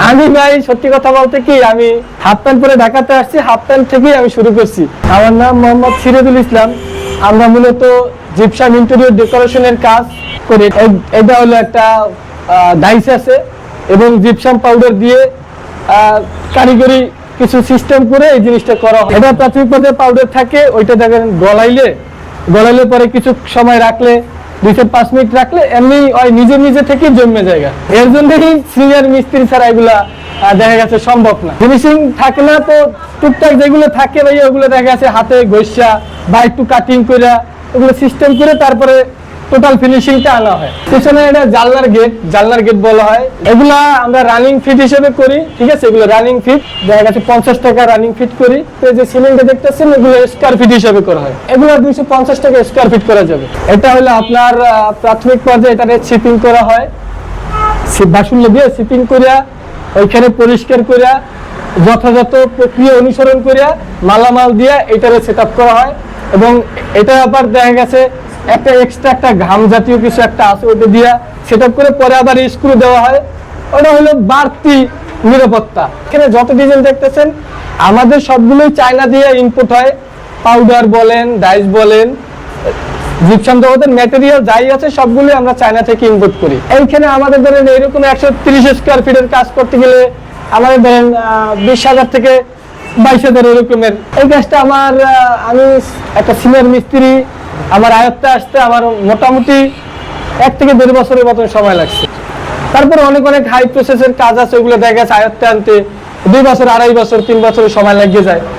আমি ভাই সত্যি কথা বলতে কি, আমি হাফ প্যান্ট পরে ঢাকাতে আসছি, হাফ প্যান্ট থেকেই আমি শুরু করছি। আমার নাম মোহাম্মদ সিরাজুল ইসলাম। আমরা মূলত জিপসাম ইন্টেরিয়র ডেকোরেশনের কাজ করি। এটা হলো একটা ডাইস আছে এবং জিপসাম পাউডার দিয়ে কারিগরি কিছু সিস্টেম করে এই জিনিসটা করা হয়। এটা প্রাথমিক পর্যায়ে পাউডার থাকে, ওইটা দেখেন গলাইলে পরে কিছু সময় রাখলে 2-5 মিনিট রাখলে এমনি ওই নিজে থেকে জমে জায়গা। এর জন্যই সিনিয়র মিস্ত্রি ছাড়া এগুলা দেখা গেছে সম্ভব না। ফিনিশিং থাকে না, তো টুকটাক যেগুলো থাকে ভাই ওগুলো দেখা গেছে হাতে ঘষা বা একটু কাটিং করে ওগুলো সিস্টেম করে তারপরে টোটাল ফিনিশিংটা আনা হয়। পিছনে এটা জানলার গেট বলা হয়। এগুলা আমরা রানিং ফিট হিসেবে করি, ঠিক আছে। এগুলো রানিং ফিট দেখা গেছে 50 টাকা রানিং ফিট করি। তো যে সিলিংটা দেখতেছেন এগুলো স্কয়ার ফিট হিসেবে করা হয়। এগুলো 250 টাকা স্কয়ার ফিট করা যাবে। এটা হলো আপনার প্রাথমিক পর্যায়ে এটা শিপিং করা হয়, বাসুল্য দিয়ে শিপিং করিয়া ওইখানে পরিষ্কার করিয়া যথাযথ প্রক্রিয়া অনুসরণ করিয়া মালামাল দিয়ে এটারে সেট আপ করা হয়। এবং এটা আবার দেখা গেছে একটা এক্সট্রা একটা ঘাম জাতীয় কিছু একটা আছে, ওটা দিয়ে সেট আপ করে পরে আবার স্ক্রু দেওয়া হয়। ওটা হলো বাড়তি নিরাপত্তা। এখানে যত ডিজাইন দেখতেছেন আমাদের সবগুলোই চায়না দিয়ে ইনপুট হয়। পাউডার বলেন, ডাইস বলেন, জিপসাম জগতের ম্যাটেরিয়াল যাই আছে সবগুলোই আমরা চায়না থেকে ইনপুট করি। এইখানে আমাদের ধরেন এরকম 130 স্কয়ার ফিটের কাজ করতে গেলে আমাদের ধরেন 20,000 থেকে 22,000 এরকমের। এই কাজটা আমি একটা সিনিয়র মিস্ত্রি আমার আয়ত্তে আসতে আমার মোটামুটি 1 থেকে 1.5 বছরের মতন সময় লাগছে। তারপর অনেক হাই প্রসেসের কাজ আছে, ওগুলো দেখা গেছে আয়ত্তে আনতে 2 বছর, 2.5 বছর, 3 বছরের সময় লেগে যায়।